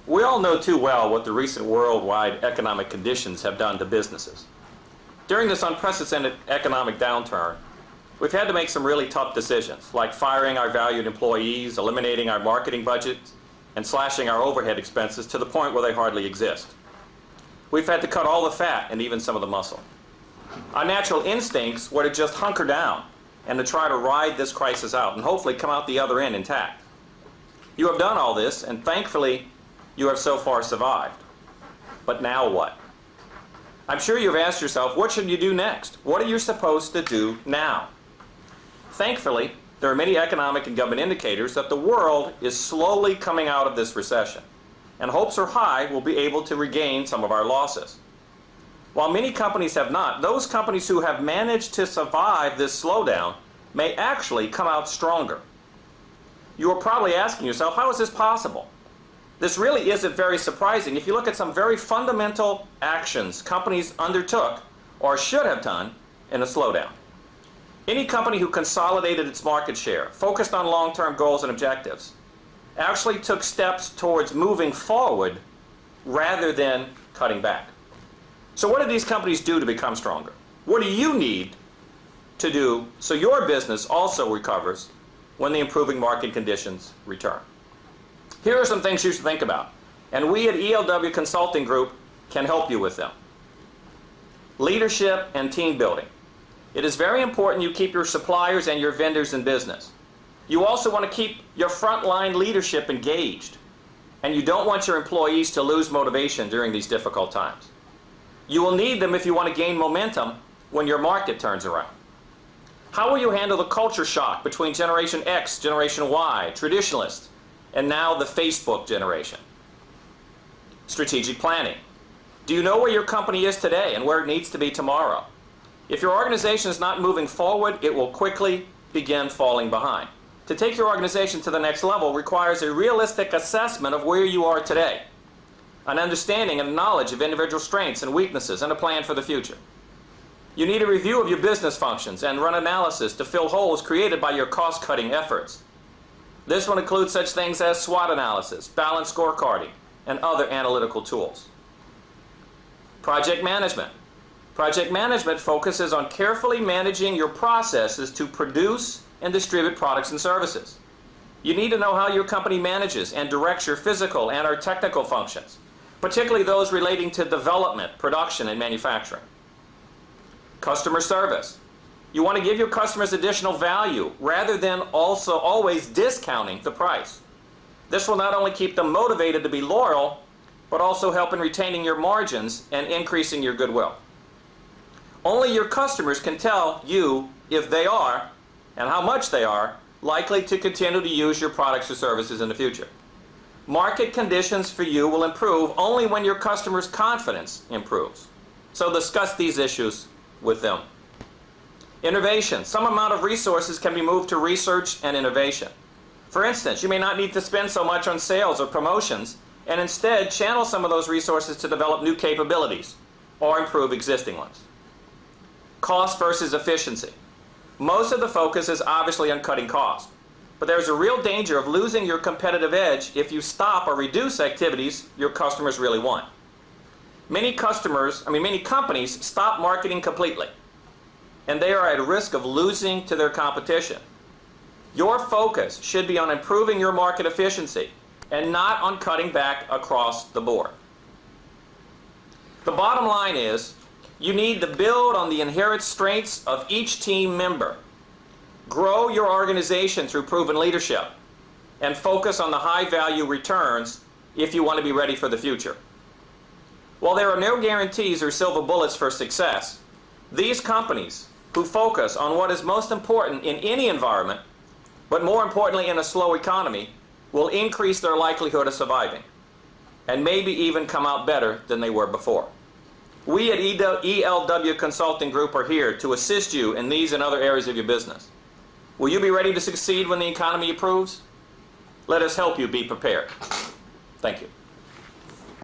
We all know too well what the recent worldwide economic conditions have done to businesses. During this unprecedented economic downturn, we've had to make some really tough decisions, like firing our valued employees, eliminating our marketing budgets, and slashing our overhead expenses to the point where they hardly exist. We've had to cut all the fat and even some of the muscle. Our natural instincts were to just hunker down and to try to ride this crisis out and hopefully come out the other end intact. You have done all this, and thankfully, you have so far survived. But now what? I'm sure you've asked yourself, what should you do next? What are you supposed to do now? Thankfully, there are many economic and government indicators that the world is slowly coming out of this recession, and hopes are high we'll be able to regain some of our losses. While many companies have not, those companies who have managed to survive this slowdown may actually come out stronger. You are probably asking yourself, how is this possible? This really isn't very surprising if you look at some very fundamental actions companies undertook or should have done in a slowdown. Any company who consolidated its market share, focused on long-term goals and objectives, actually took steps towards moving forward rather than cutting back. So what did these companies do to become stronger? What do you need to do so your business also recovers when the improving market conditions return? Here are some things you should think about, and we at ELW Consulting Group can help you with them. Leadership and team building. It is very important you keep your suppliers and your vendors in business. You also want to keep your frontline leadership engaged, and you don't want your employees to lose motivation during these difficult times. You will need them if you want to gain momentum when your market turns around. How will you handle the culture shock between Generation X, Generation Y, traditionalists, and now the Facebook generation? Strategic planning. Do you know where your company is today and where it needs to be tomorrow? If your organization is not moving forward, it will quickly begin falling behind. To take your organization to the next level requires a realistic assessment of where you are today, an understanding and knowledge of individual strengths and weaknesses, and a plan for the future. You need a review of your business functions and run analysis to fill holes created by your cost-cutting efforts. This will include such things as SWOT analysis, balanced scorecarding, and other analytical tools. Project management. Project management focuses on carefully managing your processes to produce and distribute products and services. You need to know how your company manages and directs your physical and or technical functions, particularly those relating to development, production, and manufacturing. Customer service. You want to give your customers additional value rather than also always discounting the price. This will not only keep them motivated to be loyal, but also help in retaining your margins and increasing your goodwill. Only your customers can tell you if they are, and how much they are, likely to continue to use your products or services in the future. Market conditions for you will improve only when your customers' confidence improves. So discuss these issues with them. Innovation. Some amount of resources can be moved to research and innovation. For instance, you may not need to spend so much on sales or promotions, and instead channel some of those resources to develop new capabilities or improve existing ones. Cost versus efficiency. Most of the focus is obviously on cutting costs, but there's a real danger of losing your competitive edge if you stop or reduce activities your customers really want. Many companies stop marketing completely, and they are at risk of losing to their competition. Your focus should be on improving your market efficiency and not on cutting back across the board. The bottom line is, you need to build on the inherent strengths of each team member. Grow your organization through proven leadership, and focus on the high-value returns if you want to be ready for the future. While there are no guarantees or silver bullets for success, these companies who focus on what is most important in any environment, but more importantly in a slow economy, will increase their likelihood of surviving, and maybe even come out better than they were before. We at ELW Consulting Group are here to assist you in these and other areas of your business. Will you be ready to succeed when the economy improves? Let us help you be prepared. Thank you.